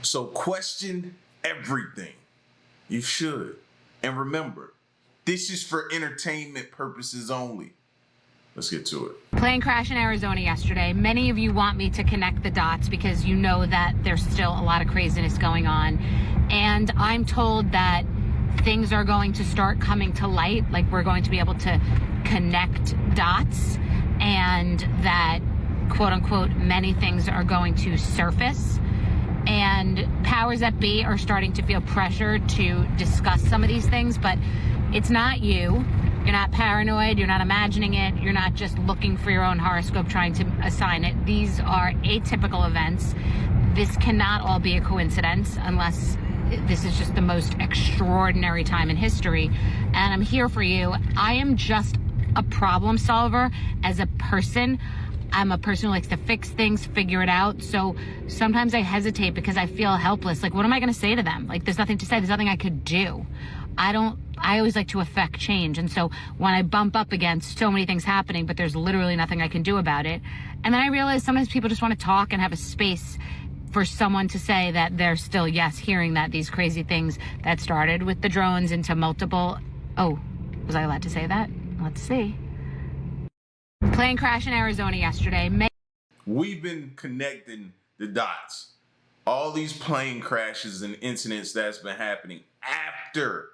So question everything. You should. And remember, this is for entertainment purposes only. Let's get to it. Plane crash in Arizona yesterday. Many of you want me to connect the dots because you know that there's still a lot of craziness going on. And I'm told that things are going to start coming to light, like we're going to be able to connect dots, and that, quote unquote, many things are going to surface. And powers that be are starting to feel pressure to discuss some of these things, but it's not you. You're not paranoid, you're not imagining it, you're not just looking for your own horoscope trying to assign it. These are atypical events. This cannot all be a coincidence unless this is just the most extraordinary time in history. And I'm here for you. I am just a problem solver as a person. I'm a person who likes to fix things, figure it out. So sometimes I hesitate because I feel helpless. Like, what am I going to say to them? Like, there's nothing to say. There's nothing I could do. I always like to affect change. And so when I bump up against so many things happening, but there's literally nothing I can do about it. And then I realize sometimes people just want to talk and have a space for someone to say that they're still, yes, hearing that these crazy things that started with the drones into multiple. Oh, was I allowed to say that? Let's see. Plane crash in Arizona yesterday. We've been connecting the dots. All these plane crashes and incidents that's been happening after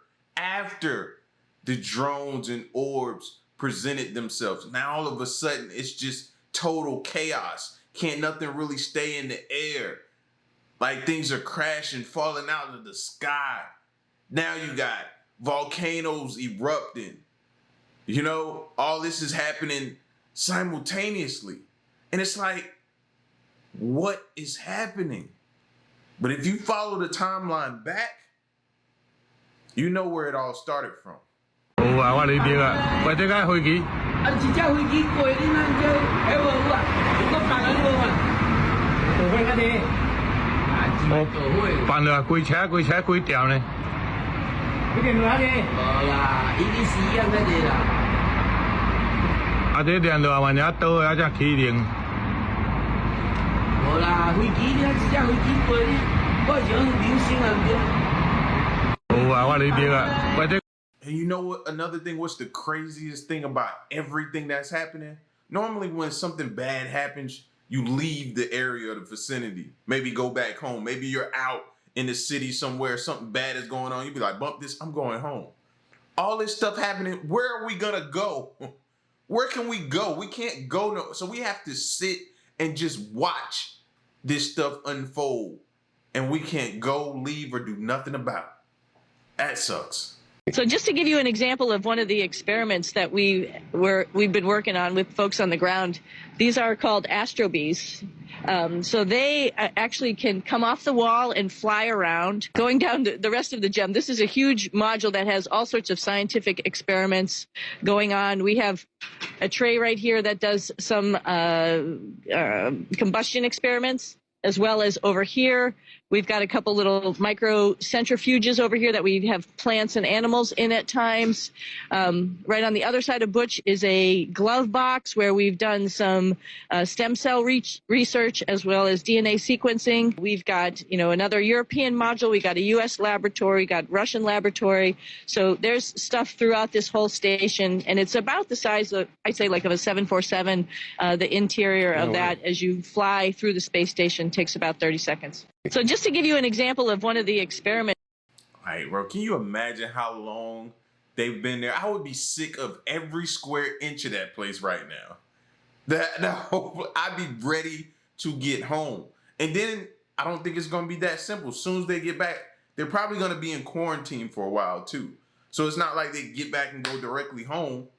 the drones and orbs presented themselves. Now all of a sudden it's just total chaos. Can't nothing really stay in the air. Like, things are crashing, falling out of the sky. Now you got volcanoes erupting. You know, all this is happening simultaneously. And it's like, what is happening? But if you follow the timeline back, you know where it all started from. And you know what? Another thing, what's the craziest thing about everything that's happening? Normally when something bad happens, you leave the area or the vicinity. Maybe go back home. Maybe you're out in the city somewhere, something bad is going on. You'd be like, bump this, I'm going home. All this stuff happening, where are we gonna go? Where can we go? We can't go no, so we have to sit and just watch this stuff unfold. And we can't go, leave, or do nothing about it. That sucks. So just to give you an example of one of the experiments that we've been working on with folks on the ground, these are called astrobees. So they actually can come off the wall and fly around, going down the rest of the gem. This is a huge module that has all sorts of scientific experiments going on. We have a tray right here that does some combustion experiments, as well as over here. We've got a couple little micro centrifuges over here that we have plants and animals in at times. Right on the other side of Butch is a glove box where we've done some stem cell research as well as DNA sequencing. We've got, another European module. We got a U.S. laboratory, got Russian laboratory. So there's stuff throughout this whole station, and it's about the size of, I'd say, like of a 747. The interior of that, as you fly through the space station, takes about 30 seconds. So just to give you an example of one of the experiments. All right, bro, can you imagine how long they've been there? I would be sick of every square inch of that place right now. I'd be ready to get home. And then I don't think it's going to be that simple. As soon as they get back, they're probably going to be in quarantine for a while too. So it's not like they get back and go directly home.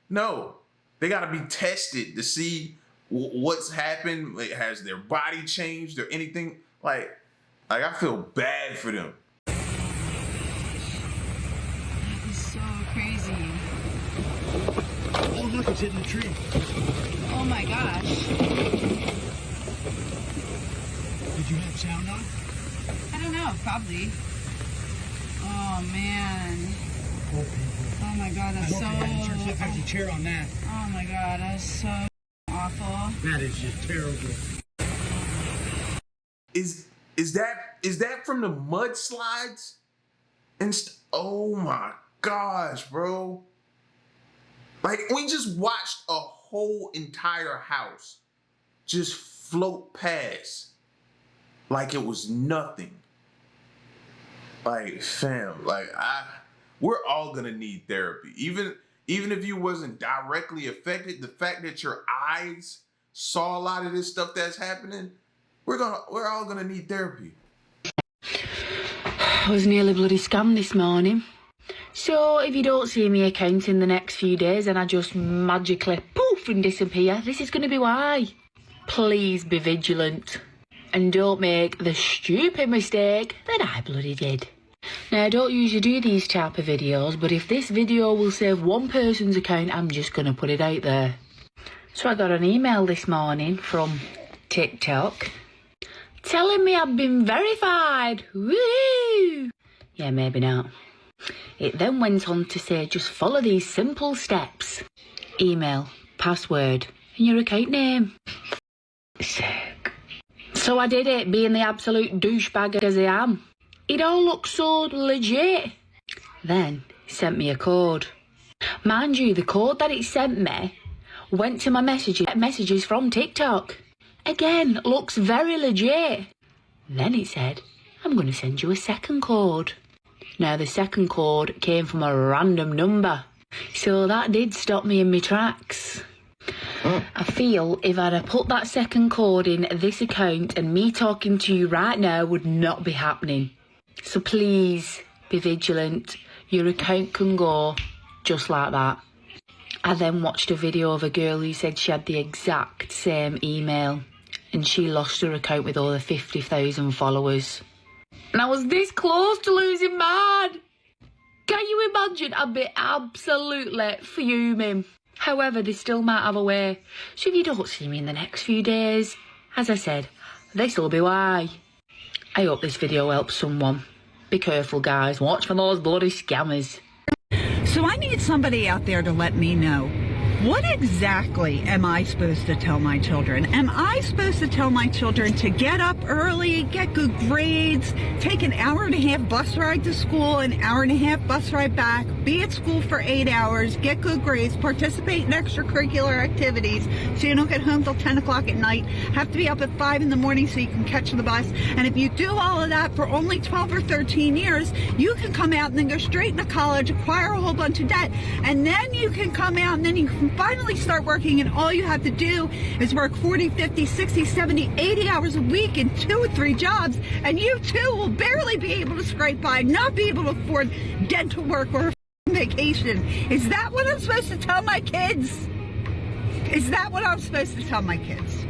No, they got to be tested to see what's happened. Like, has their body changed or anything? Like I feel bad for them. It's so crazy. Oh, look, it's hitting the tree. Oh my gosh. Did you have sound on? I don't know, probably. Oh man. Oh my god, that's so... There's a chair on that. Oh my god, that's so awful. That is just terrible. Is that from the mudslides? Oh my gosh, bro. Like, we just watched a whole entire house just float past like it was nothing. Like, fam, like, we're all gonna need therapy. Even if you wasn't directly affected, the fact that your eyes saw a lot of this stuff that's happening, we're all gonna need therapy. I was nearly bloody scammed this morning. So if you don't see me account in the next few days and I just magically poof and disappear, this is going to be why. Please be vigilant and don't make the stupid mistake that I bloody did. Now, I don't usually do these type of videos, but if this video will save one person's account, I'm just going to put it out there. So I got an email this morning from TikTok telling me I've been verified. Woo! Yeah, maybe not. It then went on to say just follow these simple steps. Email, password, and your account name. Sick. So I did it, being the absolute douchebag as I am. It all looked so legit. Then it sent me a code. Mind you, the code that it sent me went to my messages from TikTok. Again, looks very legit. Then it said, I'm going to send you a second code. Now, the second code came from a random number, so that did stop me in my tracks. I feel if I'd have put that second code in this account and me talking to you right now would not be happening. So please be vigilant. Your account can go just like that. I then watched a video of a girl who said she had the exact same email and she lost her account with over 50,000 followers. And I was this close to losing mine. Can you imagine? I'd be absolutely fuming. However, they still might have a way. So if you don't see me in the next few days, as I said, this'll be why. I hope this video helps someone. Be careful, guys. Watch for those bloody scammers. So I need somebody out there to let me know, what exactly am I supposed to tell my children? Am I supposed to tell my children to get up early, get good grades, take an hour and a half bus ride to school, an hour and a half bus ride back, be at school for 8 hours, get good grades, participate in extracurricular activities so you don't get home till 10 o'clock at night, have to be up at 5 in the morning so you can catch the bus, and if you do all of that for only 12 or 13 years, you can come out and then go straight into college, acquire a whole bunch of debt, and then you can come out and then you can finally start working, and all you have to do is work 40, 50, 60, 70, 80 hours a week in 2 or 3 jobs, and you too will barely be able to scrape by, not be able to afford dental work or a vacation. Is that what I'm supposed to tell my kids? Is that what I'm supposed to tell my kids?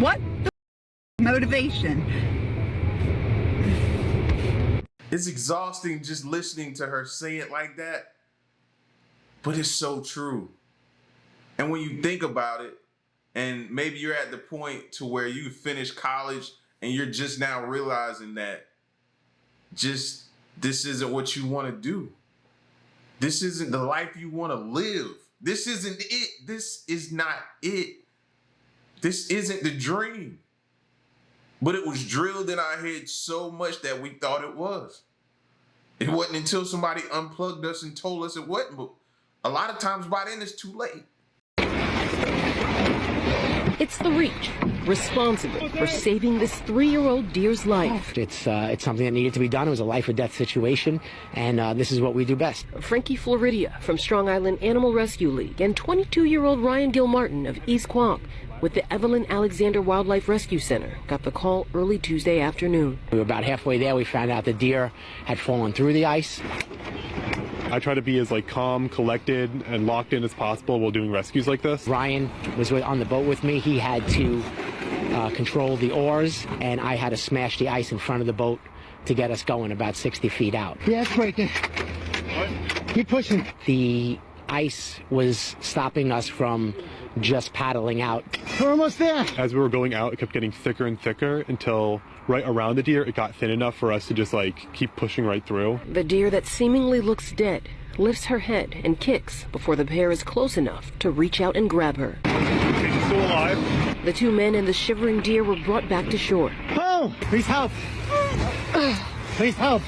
What the motivation? It's exhausting just listening to her say it like that. But it's so true. And when you think about it, and maybe you're at the point to where you finished college and you're just now realizing that just this isn't what you want to do. This isn't the life you want to live. This isn't it. This is not it. This isn't the dream. But it was drilled in our head so much that we thought it was. It wasn't until somebody unplugged us and told us it wasn't. But a lot of times by then it's too late. It's the Reach, responsible for saving this 3-year-old deer's life. It's something that needed to be done. It was a life or death situation, and this is what we do best. Frankie Floridia from Strong Island Animal Rescue League and 22-year-old Ryan Gilmartin of East Quogue with the Evelyn Alexander Wildlife Rescue Center got the call early Tuesday afternoon. We were about halfway there. We found out the deer had fallen through the ice. I try to be as calm, collected, and locked in as possible while doing rescues like this. Ryan was on the boat with me. He had to control the oars, and I had to smash the ice in front of the boat to get us going about 60 feet out. Yeah, that's right there. Keep pushing. The ice was stopping us from just paddling out. We're almost there. As we were going out, it kept getting thicker and thicker until right around the deer, it got thin enough for us to just keep pushing right through. The deer that seemingly looks dead lifts her head and kicks before the pair is close enough to reach out and grab her. She's still alive. The 2 men and the shivering deer were brought back to shore. Oh! go. Please help. Please help.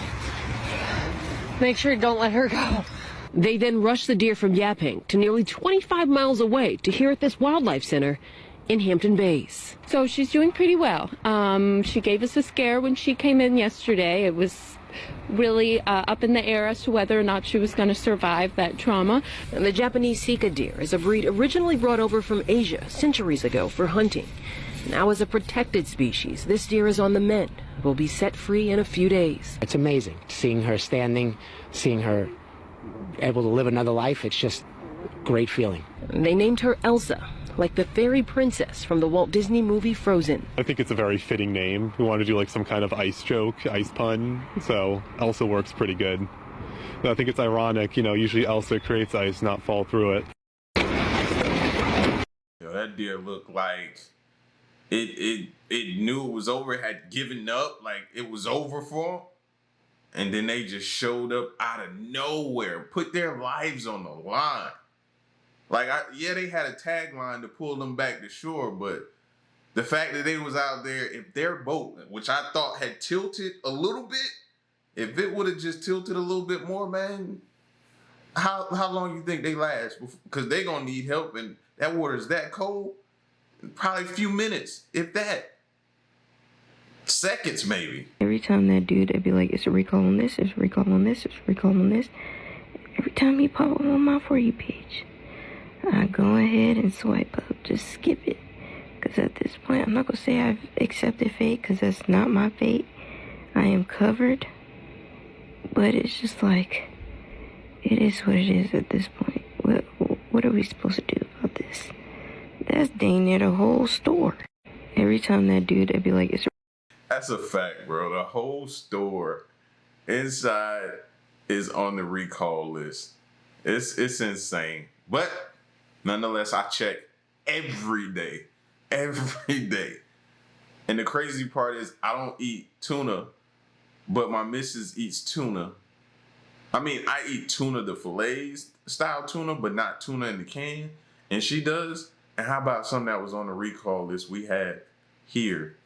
Make sure you don't let her go. They then rushed the deer from Yaphank to nearly 25 miles away to here at this wildlife center in Hampton Bays. So she's doing pretty well. She gave us a scare when she came in yesterday. It was really up in the air as to whether or not she was going to survive that trauma. And the Japanese Sika deer is a breed originally brought over from Asia centuries ago for hunting. Now as a protected species, this deer is on the mend. It will be set free in a few days. It's amazing seeing her standing, seeing her able to live another life. It's just a great feeling. They named her Elsa, like the fairy princess from the Walt Disney movie Frozen. I think it's a very fitting name. We want to do like some kind of ice joke, ice pun, so Elsa works pretty good. But I think it's ironic, usually Elsa creates ice, not fall through it. That deer looked like it knew it was over, it had given up, like it was over for them. And then they just showed up out of nowhere, put their lives on the line. Like, they had a tagline to pull them back to shore, but the fact that they was out there, if their boat, which I thought had tilted a little bit, if it would have just tilted a little bit more, man, how long you think they last? Because they gonna need help, and that water's that cold. Probably a few minutes, if that. Seconds, maybe. Every time that dude, they'd be like, it's a recall on this, it's a recall on this, it's a recall on this. Every time he pop up on my For You page, I go ahead and swipe up, just skip it. Because at this point, I'm not going to say I've accepted fate, because that's not my fate. I am covered. But it's just like, it is what it is at this point. What are we supposed to do about this? That's dang near the whole store. Every time that dude, they'd be like, it's a... That's a fact, bro. The whole store inside is on the recall list. It's insane. But nonetheless, I check every day. Every day. And the crazy part is I don't eat tuna, but my missus eats tuna. I mean, I eat tuna, the fillets style tuna, but not tuna in the can. And she does. And how about something that was on the recall list we had here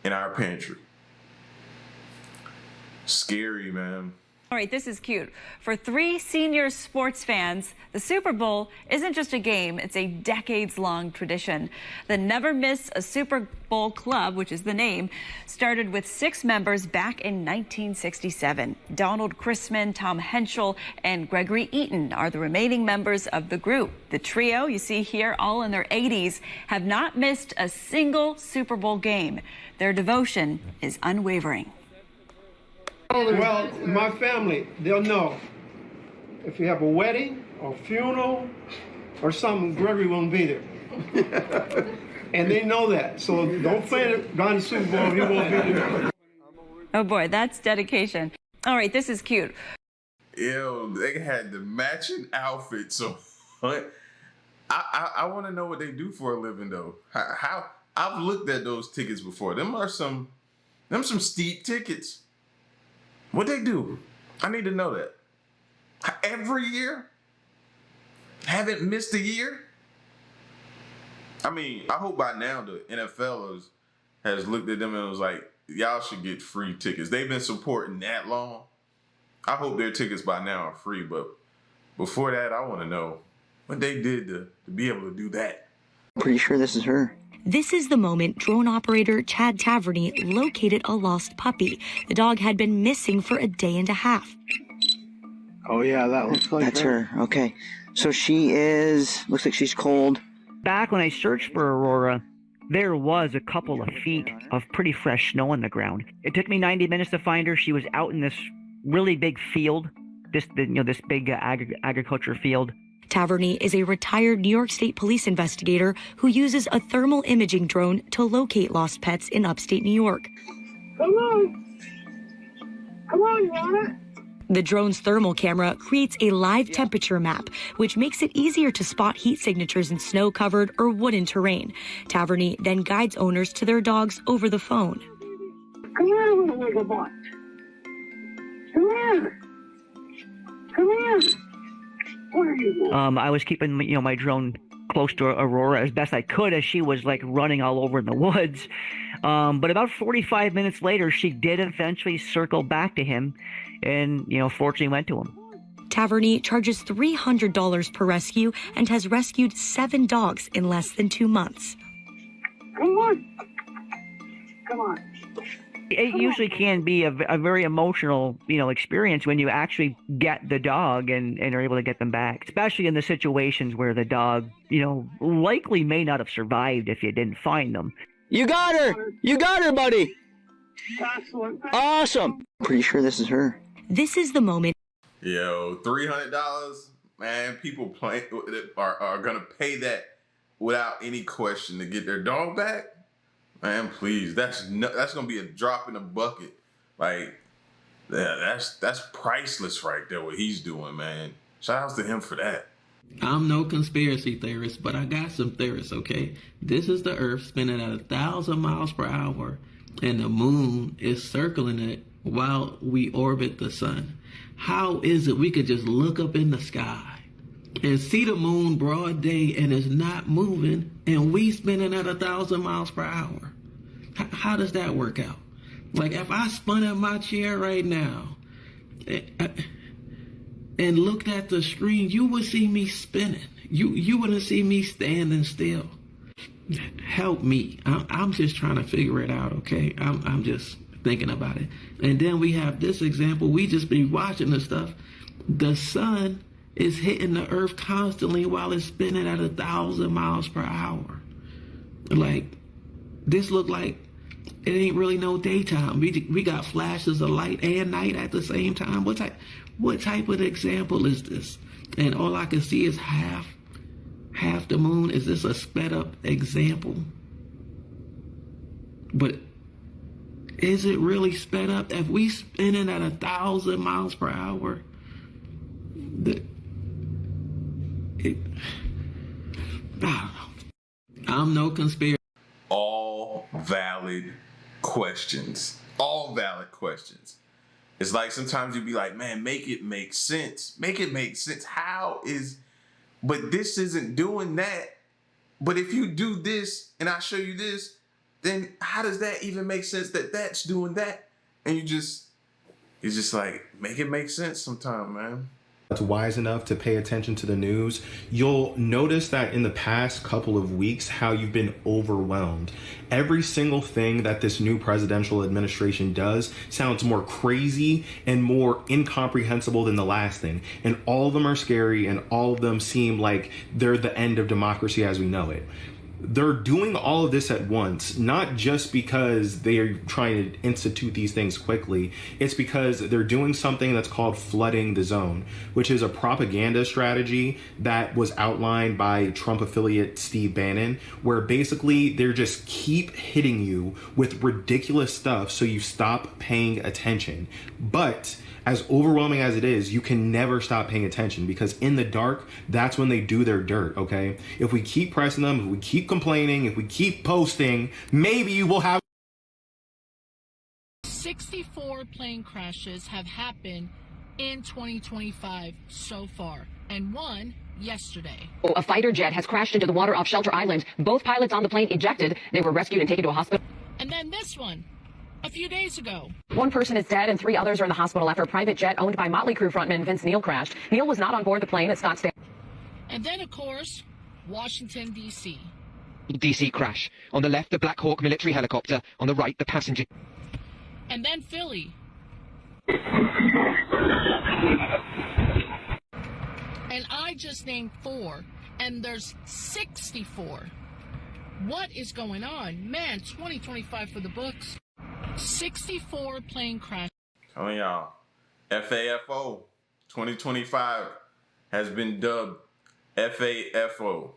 in our pantry? Scary, man. All right, this is cute. For 3 senior sports fans, the Super Bowl isn't just a game, it's a decades-long tradition. The Never Miss a Super Bowl Club, which is the name, started with 6 members back in 1967. Donald Chrisman, Tom Henschel, and Gregory Eaton are the remaining members of the group. The trio you see here, all in their 80s, have not missed a single Super Bowl game. Their devotion is unwavering. Well, my family, they'll know. If you have a wedding or funeral or something, Gregory won't be there. And they know that. So don't plan it on the Super Bowl, he won't be there. Oh boy, that's dedication. All right, this is cute. Ew, they had the matching outfits. So I want to know what they do for a living, though. How I've looked at those tickets before. Them some steep tickets. What they do? I need to know that. Every year? Haven't missed a year? I mean, I hope by now the NFL has looked at them and was like, y'all should get free tickets. They've been supporting that long. I hope their tickets by now are free, but before that, I want to know what they did to be able to do that. Pretty sure this is her. This is the moment drone operator Chad Taverny located a lost puppy. The dog had been missing for a day and a half. Oh yeah, that looks like her. Okay. So she looks like she's cold. Back when I searched for Aurora, there was a couple of feet of pretty fresh snow on the ground. It took me 90 minutes to find her. She was out in this really big field, this big agriculture field. Taverny is a retired New York State police investigator who uses a thermal imaging drone to locate lost pets in upstate New York. Come on! Come on, you want it? The drone's thermal camera creates a live temperature map, which makes it easier to spot heat signatures in snow-covered or wooden terrain. Taverny then guides owners to their dogs over the phone. Come here, little wiggle boy. Come here! Come here! What are you doing? I was keeping my drone close to Aurora as best I could as she was like running all over in the woods. But about 45 minutes later, she did eventually circle back to him and, fortunately went to him. Taverny charges $300 per rescue and has rescued 7 dogs in less than 2 months. Come on. Come on. It usually can be a very emotional, experience when you actually get the dog and are able to get them back, especially in the situations where the dog, likely may not have survived if you didn't find them. You got her! You got her, buddy! Excellent. Awesome! Pretty sure this is her. This is the moment. Yo, $300, man. People are gonna pay that without any question to get their dog back. Man, please, that's gonna be a drop in the bucket. Like, yeah, that's priceless right there. What he's doing, man. Shout outs to him for that. I'm no conspiracy theorist, but I got some theorists, okay? This is the Earth spinning at 1,000 miles per hour, and the moon is circling it while we orbit the sun. How is it we could just look up in the sky and see the moon broad day and it's not moving, and we spinning at 1,000 miles per hour? How does that work out? Like, if I spun in my chair right now and looked at the screen, you would see me spinning. You wouldn't see me standing still. Help me. I'm just trying to figure it out, okay? I'm just thinking about it. And then we have this example. We just be watching the stuff. The sun is hitting the earth constantly while it's spinning at 1,000 miles per hour. Like, this look like it ain't really no daytime. We got flashes of light and night at the same time. What type of example is this? And all I can see is half the moon. Is this a sped up example? But is it really sped up? If we spinning at 1,000 miles per hour, I don't know. I'm no conspiracy. All valid questions. All valid questions. It's like sometimes you'd be like, man, make it make sense. Make it make sense. But this isn't doing that. But if you do this and I show you this, then how does that even make sense that that's doing that? And it's just like, make it make sense sometime, man. That's wise enough to pay attention to the news, you'll notice that in the past couple of weeks, how you've been overwhelmed. Every single thing that this new presidential administration does sounds more crazy and more incomprehensible than the last thing. And all of them are scary, and all of them seem like they're the end of democracy as we know it. They're doing all of this at once, not just because they are trying to institute these things quickly. It's because they're doing something that's called flooding the zone, which is a propaganda strategy that was outlined by Trump affiliate Steve Bannon, where basically they're just keep hitting you with ridiculous stuff so you stop paying attention. But as overwhelming as it is, you can never stop paying attention, because in the dark, that's when they do their dirt, okay? If we keep pressing them, if we keep complaining, if we keep posting, maybe we'll have 64 plane crashes have happened in 2025 so far, and one yesterday. A fighter jet has crashed into the water off Shelter Island. Both pilots on the plane ejected. They were rescued and taken to a hospital. And then this one, a few days ago. One person is dead and 3 others are in the hospital after a private jet owned by Motley Crue frontman Vince Neil crashed. Neil was not on board the plane at Scottsdale. And then, of course, Washington, D.C. D.C. crash. On the left, the Black Hawk military helicopter. On the right, the passenger. And then Philly. And I just named 4, and there's 64. What is going on? Man, 2025 for the books. 64 plane crash. Telling y'all, FAFO 2025 has been dubbed FAFO.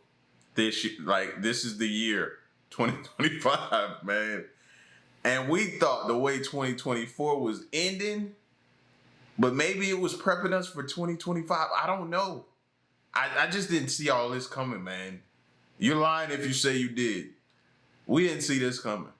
This is the year 2025, man. And we thought the way 2024 was ending, but maybe it was prepping us for 2025. I don't know. I just didn't see all this coming, man. You're lying if you say you did. We didn't see this coming.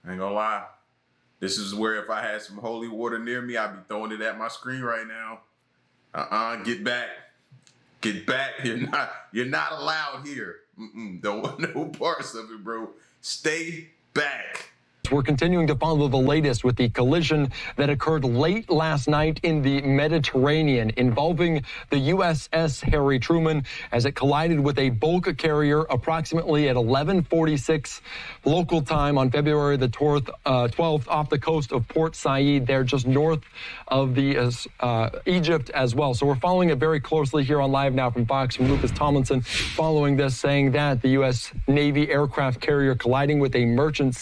I ain't gonna lie. This is where if I had some holy water near me, I'd be throwing it at my screen right now. Get back. Get back. You're not allowed here. Don't want no parts of it, bro. Stay back. We're continuing to follow the latest with the collision that occurred late last night in the Mediterranean involving the USS Harry Truman as it collided with a bulk carrier approximately at 11:46 local time on February the 12th off the coast of Port Said there just north of the Egypt as well. So we're following it very closely here on Live Now from Fox from Lucas Tomlinson following this, saying that the U.S. Navy aircraft carrier colliding with a merchant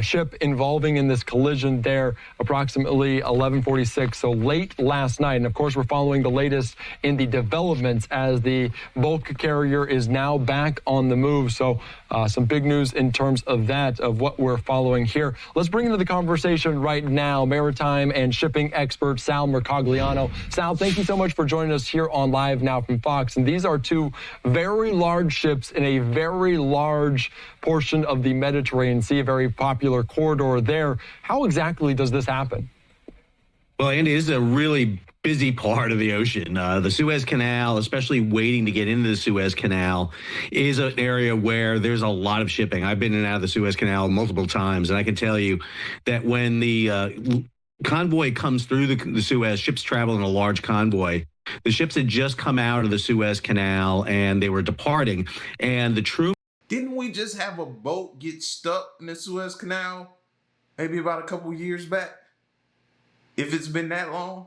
ship involving in this collision there approximately 11:46, so late last night. And of course, we're following the latest in the developments as the bulk carrier is now back on the move. So some big news in terms of that, of what we're following here. Let's bring into the conversation right now maritime and shipping expert Sal Mercogliano. Sal, thank you so much for joining us here on Live Now from Fox. And these are two very large ships in a very large portion of the Mediterranean Sea, a very popular corridor there. How exactly does this happen? Well, Andy, this is a really busy part of the ocean. The Suez Canal, especially waiting to get into the Suez Canal, is an area where there's a lot of shipping. I've been in and out of the Suez Canal multiple times, and I can tell you that when the convoy comes through the Suez, ships travel in a large convoy. The ships had just come out of the Suez Canal, and they were departing, and the Truman. Didn't we just have a boat get stuck in the Suez Canal maybe about a couple years back? If it's been that long?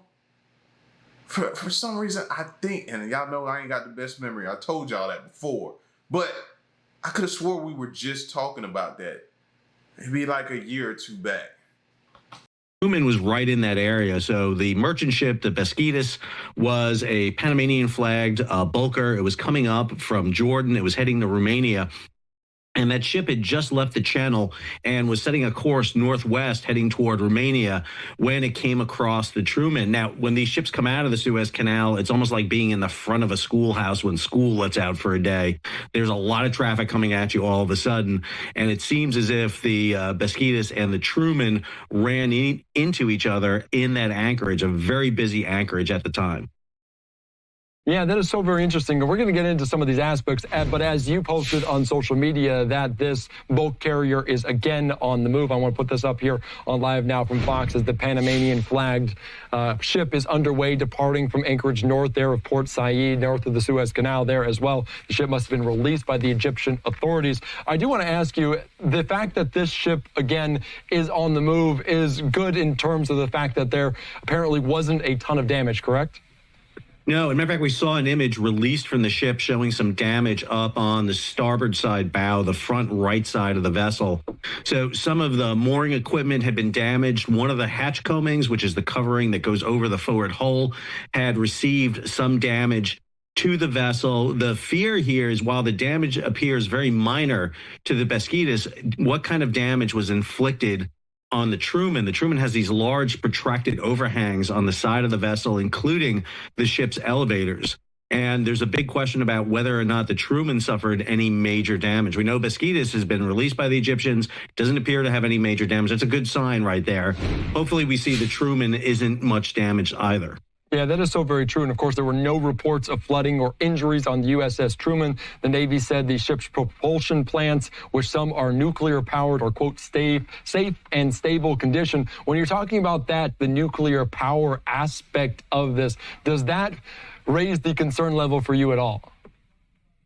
For some reason, I think, and y'all know I ain't got the best memory. I told y'all that before. But I could have swore we were just talking about that maybe like a year or two back. Truman was right in that area. So the merchant ship, the Beskitas, was a Panamanian flagged bulker. It was coming up from Jordan. It was heading to Romania. And that ship had just left the channel and was setting a course northwest heading toward Romania when it came across the Truman. Now, when these ships come out of the Suez Canal, it's almost like being in the front of a schoolhouse when school lets out for a day. There's a lot of traffic coming at you all of a sudden. And it seems as if the Beskitas and the Truman ran into each other in that anchorage, a very busy anchorage at the time. Yeah, that is so very interesting. And we're going to get into some of these aspects. But as you posted on social media that this bulk carrier is again on the move, I want to put this up here on Live Now from Fox as the Panamanian flagged ship is underway, departing from Anchorage north there of Port Said, north of the Suez Canal there as well. The ship must have been released by the Egyptian authorities. I do want to ask you, the fact that this ship again is on the move is good in terms of the fact that there apparently wasn't a ton of damage, correct? No, as a matter of fact, we saw an image released from the ship showing some damage up on the starboard side bow, the front right side of the vessel. So some of the mooring equipment had been damaged. One of the hatch combings, which is the covering that goes over the forward hull, had received some damage to the vessel. The fear here is while the damage appears very minor to the Beskitas, what kind of damage was inflicted on the Truman? The Truman has these large protracted overhangs on the side of the vessel, including the ship's elevators. And there's a big question about whether or not the Truman suffered any major damage. We know Beskitas has been released by the Egyptians. Doesn't appear to have any major damage. That's a good sign right there. Hopefully we see the Truman isn't much damaged either. Yeah, that is so very true. And of course, there were no reports of flooding or injuries on the USS Truman. The Navy said the ship's propulsion plants, which some are nuclear powered, are, quote, safe and stable condition. When you're talking about that, the nuclear power aspect of this, does that raise the concern level for you at all?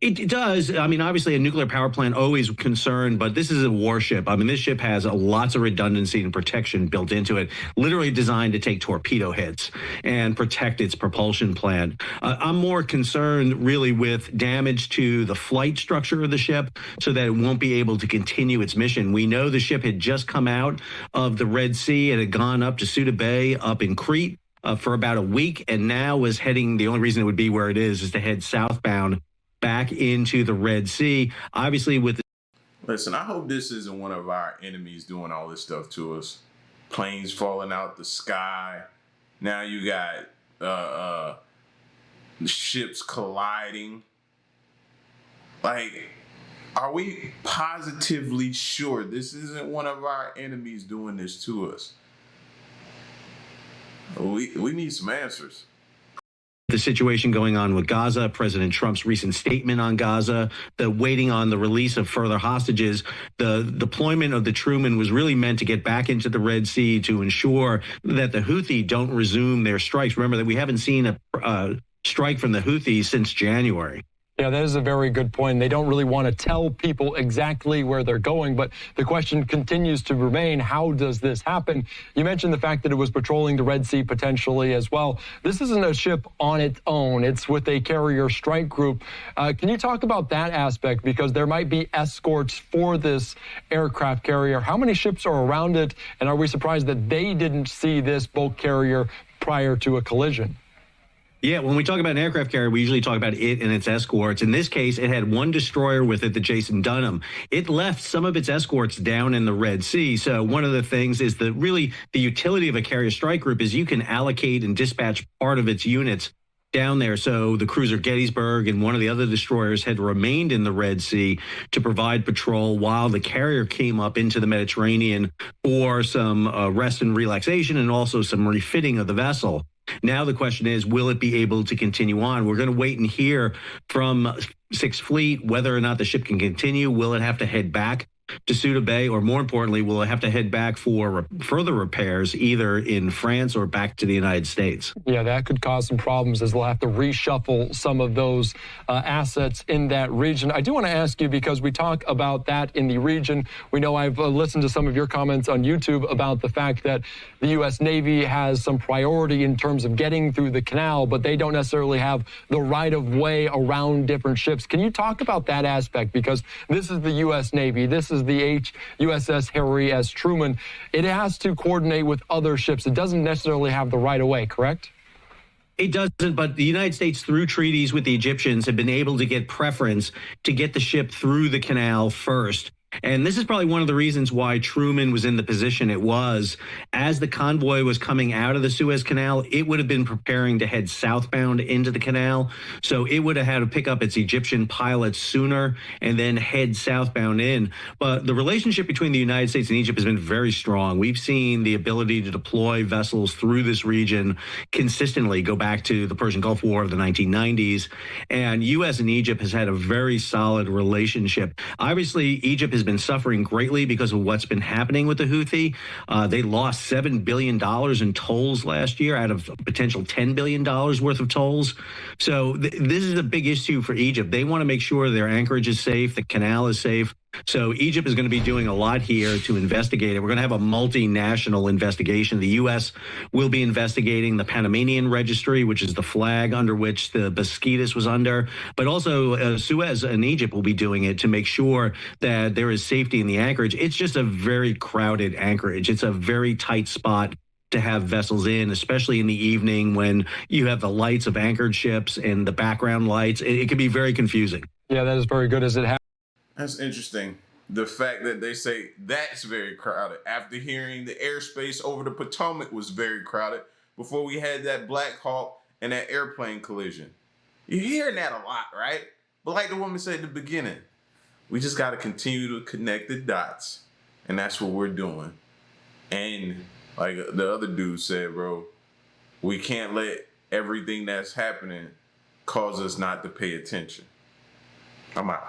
It does. I mean, obviously, a nuclear power plant always concerned, but this is a warship. I mean, this ship has lots of redundancy and protection built into it, literally designed to take torpedo hits and protect its propulsion plant. I'm more concerned really with damage to the flight structure of the ship so that it won't be able to continue its mission. We know the ship had just come out of the Red Sea. It had gone up to Suda Bay up in Crete for about a week, and now was heading, the only reason it would be where it is to head southbound back into the Red Sea. Obviously with Listen, I hope this isn't one of our enemies doing all this stuff to us. Planes falling out the sky. Now you got ships colliding. Like, Are we positively sure this isn't one of our enemies doing this to us? We need some answers. The situation going on with Gaza, President Trump's recent statement on Gaza, the waiting on the release of further hostages, the deployment of the Truman was really meant to get back into the Red Sea to ensure that the Houthi don't resume their strikes. Remember that we haven't seen a strike from the Houthis since January. Yeah, that is a very good point. They don't really want to tell people exactly where they're going, but the question continues to remain, how does this happen? You mentioned the fact that it was patrolling the Red Sea potentially as well. This isn't a ship on its own. It's with a carrier strike group. Can you talk about that aspect? Because there might be escorts for this aircraft carrier. How many ships are around it? And are we surprised that they didn't see this bulk carrier prior to a collision? Yeah, when we talk about an aircraft carrier, we usually talk about it and its escorts. In this case, it had one destroyer with it, the Jason Dunham. It left some of its escorts down in the Red Sea. So one of the things is that really the utility of a carrier strike group is you can allocate and dispatch part of its units down there. So the cruiser Gettysburg and one of the other destroyers had remained in the Red Sea to provide patrol while the carrier came up into the Mediterranean for some rest and relaxation and also some refitting of the vessel. Now the question is, will it be able to continue on? We're going to wait and hear from Sixth Fleet whether or not the ship can continue. Will it have to head back to Ceuta Bay, or more importantly, will it have to head back for further repairs either in France or back to the United States? Yeah, that could cause some problems as they'll have to reshuffle some of those assets in that region. I do want to ask you, because we talk about that in the region. We know I've listened to some of your comments on YouTube about the fact that the U.S. Navy has some priority in terms of getting through the canal, but they don't necessarily have the right of way around different ships. Can you talk about that aspect? Because this is the U.S. Navy. This is the USS Harry S. Truman. It has to coordinate with other ships. It doesn't necessarily have the right of way, correct? It doesn't, but the United States, through treaties with the Egyptians, have been able to get preference to get the ship through the canal first. And this is probably one of the reasons why Truman was in the position it was. As the convoy was coming out of the Suez Canal, it would have been preparing to head southbound into the canal. So it would have had to pick up its Egyptian pilots sooner and then head southbound in. But the relationship between the United States and Egypt has been very strong. We've seen the ability to deploy vessels through this region consistently go back to the Persian Gulf War of the 1990s. And U.S. and Egypt has had a very solid relationship. Obviously, Egypt has been suffering greatly because of what's been happening with the Houthi. They lost $7 billion in tolls last year out of potential $10 billion worth of tolls. So this is a big issue for Egypt. They want to make sure their anchorage is safe, the canal is safe. So Egypt is going to be doing a lot here to investigate it. We're going to have a multinational investigation. The U.S. will be investigating the Panamanian Registry, which is the flag under which the Beskitas was under. But also Suez and Egypt will be doing it to make sure that there is safety in the anchorage. It's just a very crowded anchorage. It's a very tight spot to have vessels in, especially in the evening when you have the lights of anchored ships and the background lights. It can be very confusing. Yeah, that is very good as it happens. That's interesting. The fact that they say that's very crowded after hearing the airspace over the Potomac was very crowded before we had that Black Hawk and that airplane collision. You're hearing that a lot, right? But like the woman said at the beginning, we just got to continue to connect the dots. And that's what we're doing. And like the other dude said, bro, we can't let everything that's happening cause us not to pay attention. I'm out.